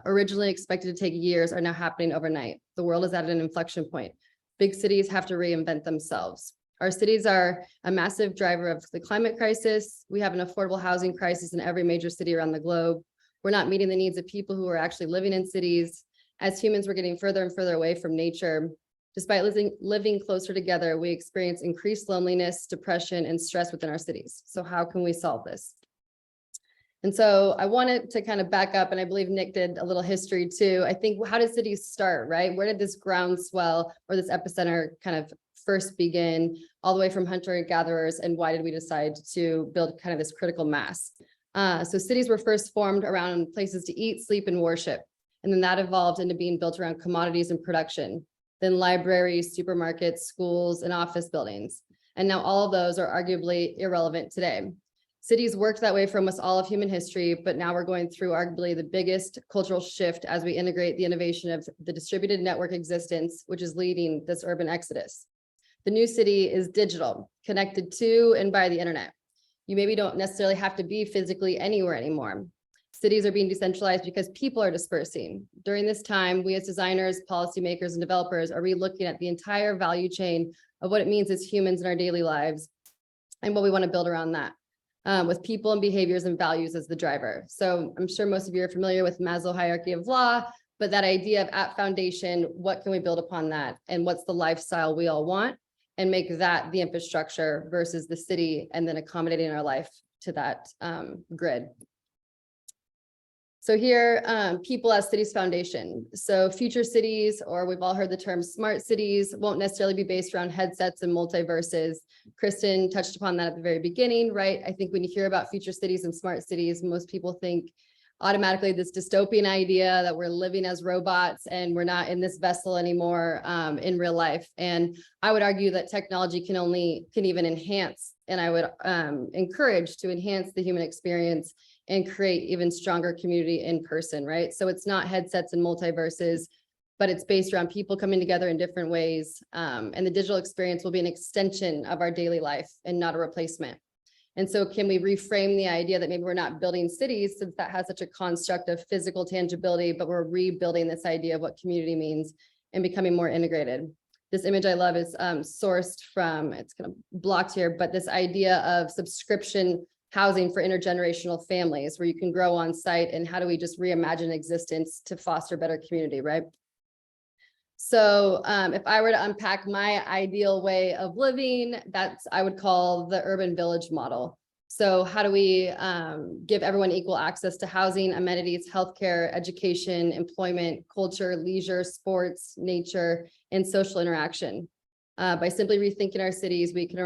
originally expected to take years, are now happening overnight. The world is at an inflection point. Big cities have to reinvent themselves. Our cities are a massive driver of the climate crisis. We have an affordable housing crisis in every major city around the globe. We're not meeting the needs of people who are actually living in cities. As humans, we're getting further and further away from nature. Despite living closer together, we experience increased loneliness, depression, and stress within our cities. So how can we solve this? And so I wanted to kind of back up, and I believe Nick did a little history too. I think, how did cities start, right? Where did this groundswell or this epicenter kind of first begin, all the way from hunter-gatherers, and why did we decide to build kind of this critical mass? So cities were first formed around places to eat, sleep, and worship. And then that evolved into being built around commodities and production. than libraries, supermarkets, schools, and office buildings. And now all of those are arguably irrelevant today. Cities worked that way for almost all of human history, but now we're going through arguably the biggest cultural shift as we integrate the innovation of the distributed network existence, which is leading this urban exodus. The new city is digital, connected to and by the internet. You maybe don't necessarily have to be physically anywhere anymore. Cities are being decentralized because people are dispersing. During this time, we as designers, policymakers, and developers are re-looking at the entire value chain of what it means as humans in our daily lives and what we want to build around that, with people and behaviors and values as the driver. So I'm sure most of you are familiar with Maslow hierarchy of law, but that idea of at foundation, what can we build upon that? And what's the lifestyle we all want? And make that the infrastructure versus the city, and then accommodating our life to that grid. So here, people as cities foundation. So future cities, or we've all heard the term smart cities, won't necessarily be based around headsets and multiverses. Kristen touched upon that at the very beginning, right? I think when you hear about future cities and smart cities, most people think automatically this dystopian idea that we're living as robots and we're not in this vessel anymore in real life. And I would argue that technology can even enhance, and I would encourage to enhance the human experience and create even stronger community in person, right? So it's not headsets and multiverses, but it's based around people coming together in different ways. And the digital experience will be an extension of our daily life and not a replacement. And so can we reframe the idea that maybe we're not building cities, since that has such a construct of physical tangibility, but we're rebuilding this idea of what community means and becoming more integrated. This image I love is sourced from, it's kind of blocked here, but this idea of subscription housing for intergenerational families where you can grow on site, and how do we just reimagine existence to foster better community, right? So if I were to unpack my ideal way of living, that's I would call the urban village model. So how do we give everyone equal access to housing, amenities, healthcare, education, employment, culture, leisure, sports, nature, and social interaction? By simply rethinking our cities, we can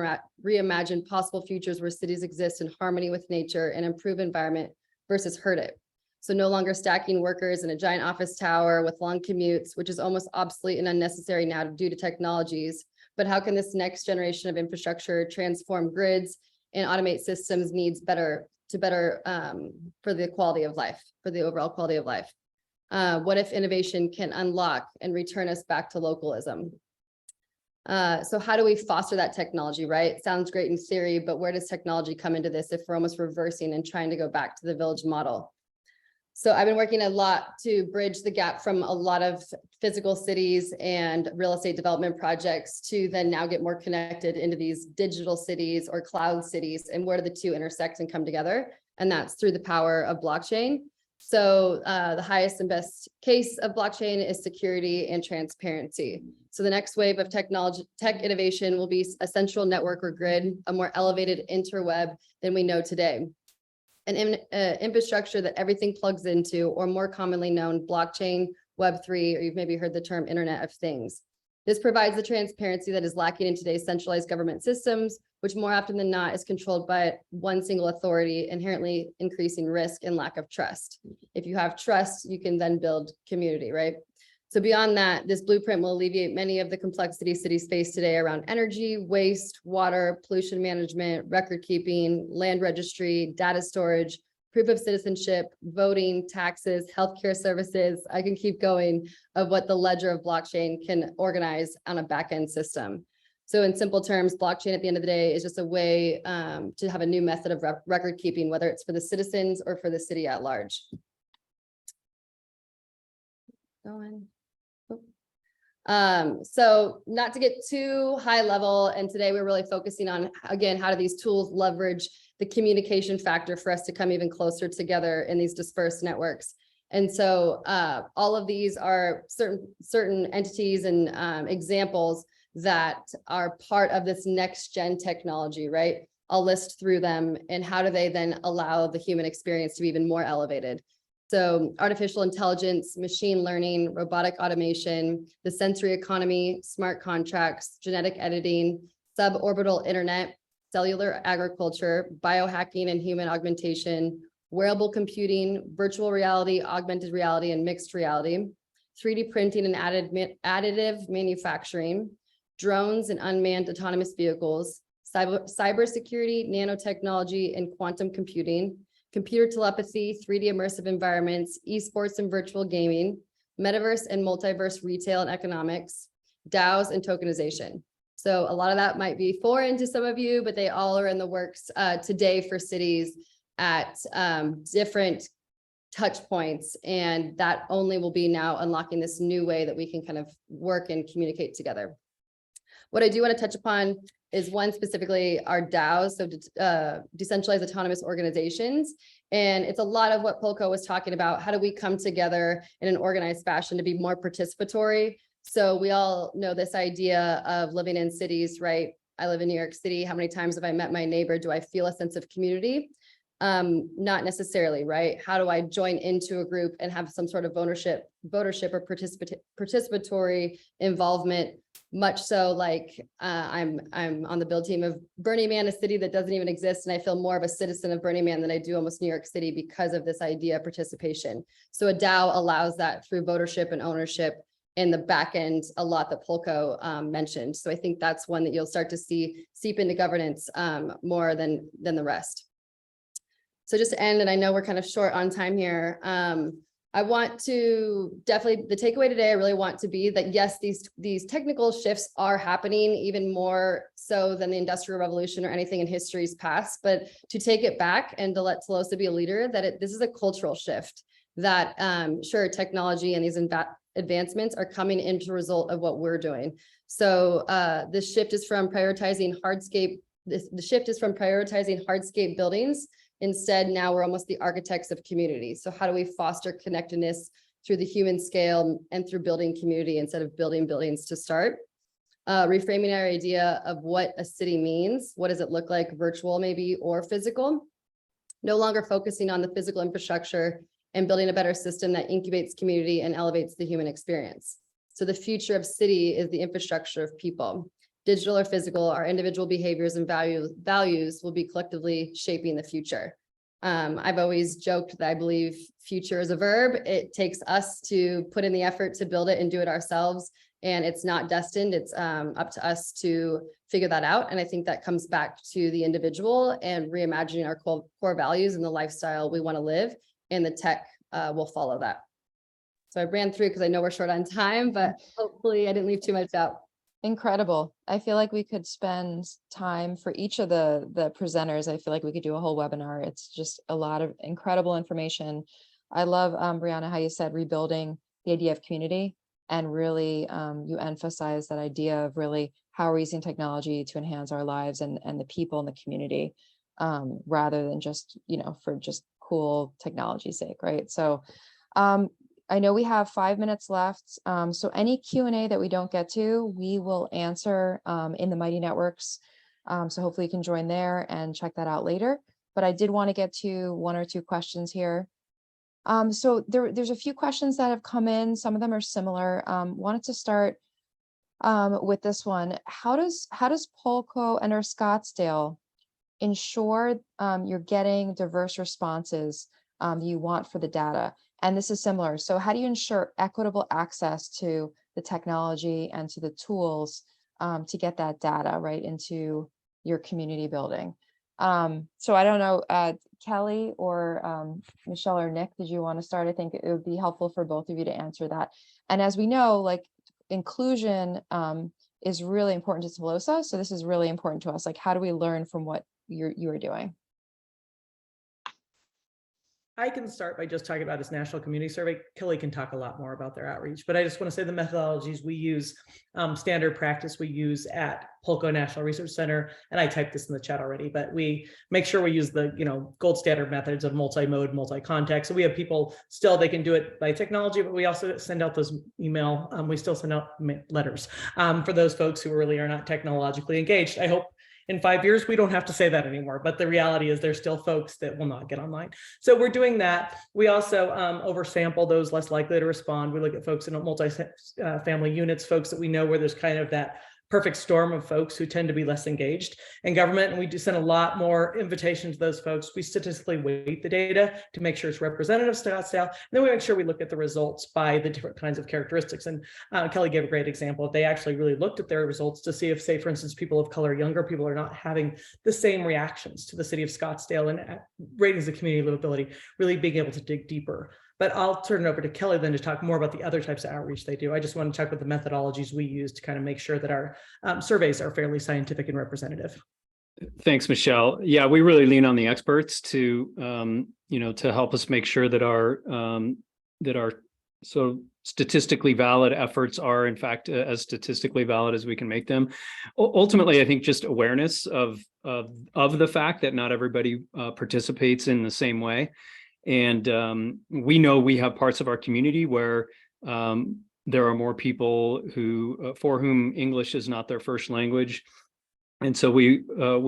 reimagine possible futures where cities exist in harmony with nature and improve environment versus hurt it. So no longer stacking workers in a giant office tower with long commutes, which is almost obsolete and unnecessary now due to technologies. But how can this next generation of infrastructure transform grids and automate systems needs better for the quality of life, for the overall quality of life? What if innovation can unlock and return us back to localism? So how do we foster that technology, right? It sounds great in theory, but where does technology come into this if we're almost reversing and trying to go back to the village model? So I've been working a lot to bridge the gap from a lot of physical cities and real estate development projects to then now get more connected into these digital cities or cloud cities, and where do the two intersect and come together? And that's through the power of blockchain. So the highest and best case of blockchain is security and transparency. So the next wave of tech innovation will be a central network or grid, a more elevated interweb than we know today. An infrastructure that everything plugs into, or more commonly known, blockchain, Web3, or you've maybe heard the term Internet of Things. This provides the transparency that is lacking in today's centralized government systems, which more often than not is controlled by one single authority, inherently increasing risk and lack of trust. If you have trust, you can then build community, right? So beyond that, this blueprint will alleviate many of the complexities cities face today around energy, waste, water, pollution management, record keeping, land registry, data storage, proof of citizenship, voting, taxes, healthcare services. I can keep going of what the ledger of blockchain can organize on a back-end system. So in simple terms, blockchain at the end of the day is just a way to have a new method of record keeping, whether it's for the citizens or for the city at large. So not to get too high level, and today we're really focusing on, again, how do these tools leverage the communication factor for us to come even closer together in these dispersed networks. And so all of these are certain entities and examples that are part of this next gen technology, right? I'll list through them, and how do they then allow the human experience to be even more elevated. So artificial intelligence, machine learning, robotic automation, the sensory economy, smart contracts, genetic editing, suborbital internet, cellular agriculture, biohacking and human augmentation, wearable computing, virtual reality, augmented reality, and mixed reality, 3D printing and additive manufacturing, drones and unmanned autonomous vehicles, cybersecurity, nanotechnology, and quantum computing, computer telepathy, 3D immersive environments, esports and virtual gaming, metaverse and multiverse retail and economics, DAOs and tokenization. So a lot of that might be foreign to some of you, but they all are in the works today for cities at different touch points. And that only will be now unlocking this new way that we can kind of work and communicate together. What I do want to touch upon is one specifically our DAOs, so decentralized autonomous organizations. And it's a lot of what Polco was talking about. How do we come together in an organized fashion to be more participatory? So we all know this idea of living in cities, right? I live in New York City. How many times have I met my neighbor? Do I feel a sense of community? Not necessarily, right? How do I join into a group and have some sort of votership or participatory involvement? Much so like I'm on the build team of Burning Man, a city that doesn't even exist. And I feel more of a citizen of Burning Man than I do almost New York City because of this idea of participation. So a DAO allows that through votership and ownership in the back end, a lot that Polco mentioned. So I think that's one that you'll start to see seep into governance more than the rest. So just to end, and I know we're kind of short on time here. I want to definitely, the takeaway today, I really want to be that yes, these technical shifts are happening even more so than the Industrial Revolution or anything in history's past, but to take it back and to let Telosa be a leader, that this is a cultural shift that sure, technology and these advancements are coming into a result of what we're doing. So the shift is from prioritizing hardscape. The shift is from prioritizing hardscape buildings. Instead, now we're almost the architects of community. So how do we foster connectedness through the human scale and through building community instead of building buildings to start? Reframing our idea of what a city means. What does it look like, virtual maybe, or physical? No longer focusing on the physical infrastructure and building a better system that incubates community and elevates the human experience. So the future of city is the infrastructure of people. Digital or physical, our individual behaviors and values will be collectively shaping the future. I've always joked that I believe future is a verb. It takes us to put in the effort to build it and do it ourselves. And it's not destined. It's up to us to figure that out. And I think that comes back to the individual and reimagining our core values and the lifestyle we want to live. And the tech will follow that. So I ran through because I know we're short on time, but hopefully I didn't leave too much out. Incredible. I feel like we could spend time for each of the presenters. I feel like we could do a whole webinar. It's just a lot of incredible information. I love, Brianna, how you said rebuilding the idea of community, and really you emphasize that idea of really how we're using technology to enhance our lives and the people in the community, rather than just, for just cool technology's sake, right? So I know we have 5 minutes left. So any Q&A that we don't get to, we will answer in the Mighty Networks. So hopefully you can join there and check that out later. But I did want to get to 1 or 2 questions here. So there's a few questions that have come in. Some of them are similar. Wanted to start with this one. How does Polco and or Scottsdale ensure you're getting diverse responses you want for the data? And this is similar. So how do you ensure equitable access to the technology and to the tools to get that data right into your community building? So I don't know, Kelly or Michelle or Nick, did you want to start? I think it would be helpful for both of you to answer that. And as we know, like inclusion is really important to Telosa. So this is really important to us. Like, how do we learn from what you are doing? I can start by just talking about this national community survey. Kelly can talk a lot more about their outreach, but I just want to say the methodologies we use, standard practice we use at Polco National Research Center, and I typed this in the chat already, but we make sure we use the gold standard methods of multi-mode, multi-context. So we have people still, they can do it by technology, but we also send out those email, we still send out letters for those folks who really are not technologically engaged. I hope in 5 years, we don't have to say that anymore, but the reality is there's still folks that will not get online. So we're doing that. We also oversample those less likely to respond. We look at folks in multi-family units, folks that we know where there's kind of that perfect storm of folks who tend to be less engaged in government. And we do send a lot more invitations to those folks. We statistically weight the data to make sure it's representative of Scottsdale. And then we make sure we look at the results by the different kinds of characteristics. And Kelly gave a great example. They actually really looked at their results to see if, say, for instance, people of color, younger people are not having the same reactions to the city of Scottsdale and ratings of community livability, really being able to dig deeper. But I'll turn it over to Kelly then to talk more about the other types of outreach they do. I just want to talk about the methodologies we use to kind of make sure that our surveys are fairly scientific and representative. Thanks, Michelle. Yeah, we really lean on the experts to, to help us make sure that our so statistically valid efforts are in fact as statistically valid as we can make them. Ultimately, I think just awareness of the fact that not everybody participates in the same way. And we know we have parts of our community where there are more people who for whom English is not their first language. And so we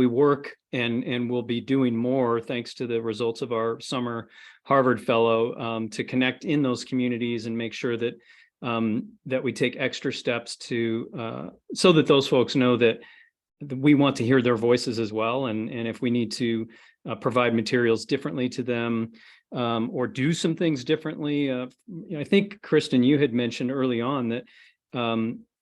work and will be doing more thanks to the results of our summer Harvard Fellow to connect in those communities and make sure that that we take extra steps to so that those folks know that we want to hear their voices as well. And if we need to provide materials differently to them or do some things differently, I think, Kristen, you had mentioned early on that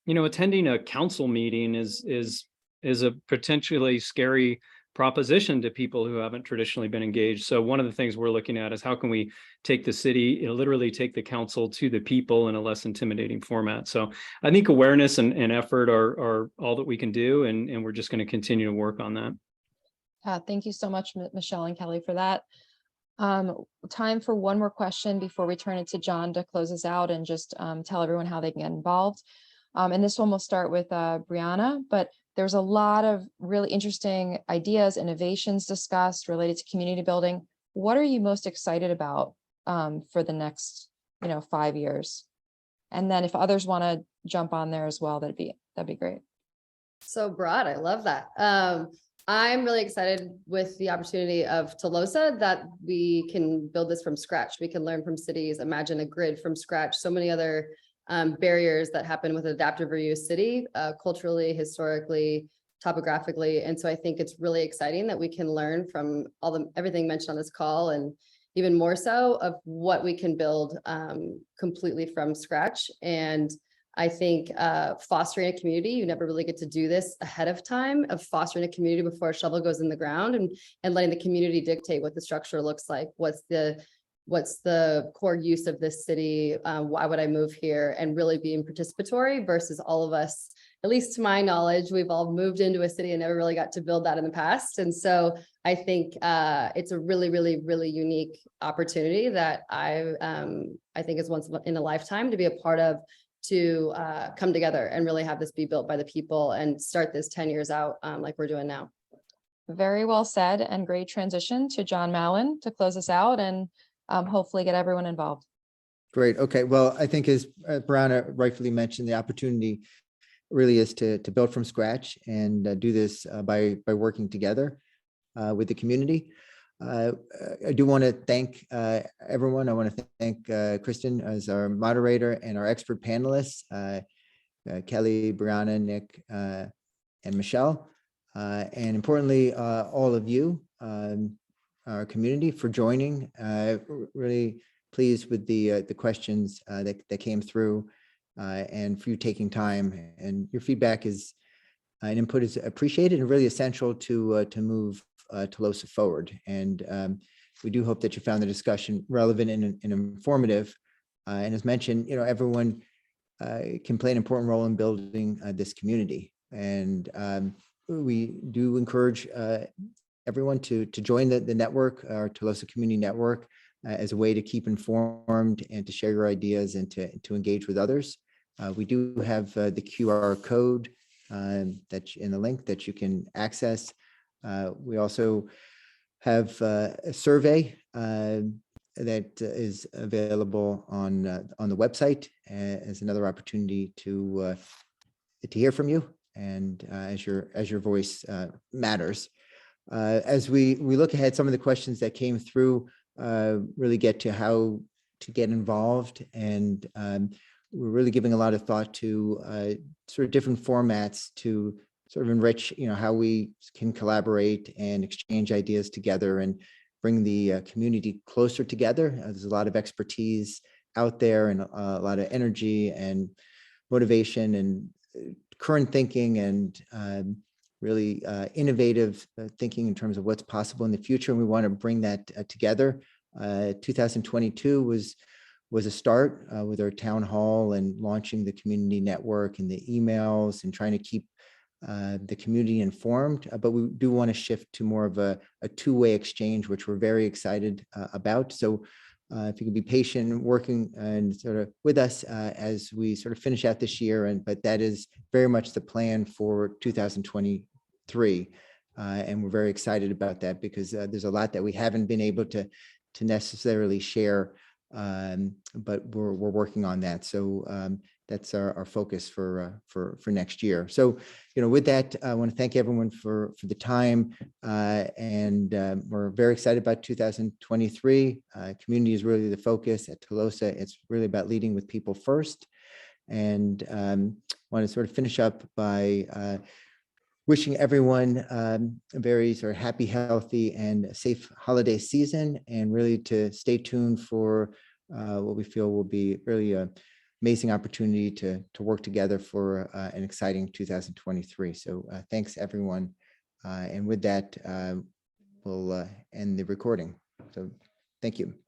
attending a council meeting is a potentially scary proposition to people who haven't traditionally been engaged. So one of the things we're looking at is how can we take the city, literally take the council to the people in a less intimidating format. So I think awareness and effort are all that we can do, and we're just going to continue to work on that. Thank you so much, Michelle and Kelly, for that. Time for one more question before we turn it to John to close us out and just tell everyone how they can get involved. And this one will start with Brianna, but there's a lot of really interesting ideas, innovations discussed related to community building. What are you most excited about for the next, 5 years? And then if others want to jump on there as well, that'd be great. So broad. I love that. I'm really excited with the opportunity of Telosa that we can build this from scratch. We can learn from cities, imagine a grid from scratch. So many other barriers that happen with adaptive reuse city, culturally, historically, topographically. And so I think it's really exciting that we can learn from everything mentioned on this call, and even more so of what we can build completely from scratch. And I think fostering a community, you never really get to do this ahead of time, of fostering a community before a shovel goes in the ground, and letting the community dictate what the structure looks like. What's the core use of this city? Why would I move here? And really being participatory versus all of us, at least to my knowledge, we've all moved into a city and never really got to build that in the past. And so I think it's a really, really, really unique opportunity that I think is once in a lifetime to be a part of, to come together and really have this be built by the people and start this 10 years out like we're doing now. Very well said, and great transition to John Mallon to close us out and hopefully get everyone involved. Great. Okay. Well, I think as Brianna rightfully mentioned, the opportunity really is to build from scratch and do this by working together with the community. I do want to thank everyone. I want to thank Kristen as our moderator and our expert panelists, Kelly, Brianna, Nick, and Michelle. And importantly, all of you, our community, for joining. Really pleased with the questions that came through and for you taking time. And your feedback and input is appreciated and really essential to move Telosa forward. And we do hope that you found the discussion relevant and informative. And as mentioned, everyone can play an important role in building this community. And we do encourage everyone to join the network, our Telosa Community Network, as a way to keep informed and to share your ideas and to engage with others. We do have the QR code that's in the link that you can access. We also have a survey that is available on the website as another opportunity to hear from you, and as your voice matters. As we look ahead, some of the questions that came through really get to how to get involved, and we're really giving a lot of thought to sort of different formats to sort of enrich, how we can collaborate and exchange ideas together and bring the community closer together. There's a lot of expertise out there and a lot of energy and motivation and current thinking and really innovative thinking in terms of what's possible in the future. And we want to bring that together. 2022 was a start with our town hall and launching the community network and the emails and trying to keep the community informed, but we do want to shift to more of a two-way exchange, which we're very excited about. So if you can be patient, working and sort of with us as we sort of finish out this year, but that is very much the plan for 2023. And we're very excited about that because there's a lot that we haven't been able to necessarily share, but we're working on that. So that's our focus for next year. So, with that, I want to thank everyone for the time, and we're very excited about 2023. Community is really the focus at Telosa. It's really about leading with people first, and want to sort of finish up by wishing everyone a very sort of happy, healthy, and safe holiday season, and really to stay tuned for what we feel will be really a amazing opportunity to work together for an exciting 2023. So thanks everyone. And with that, we'll end the recording. So thank you.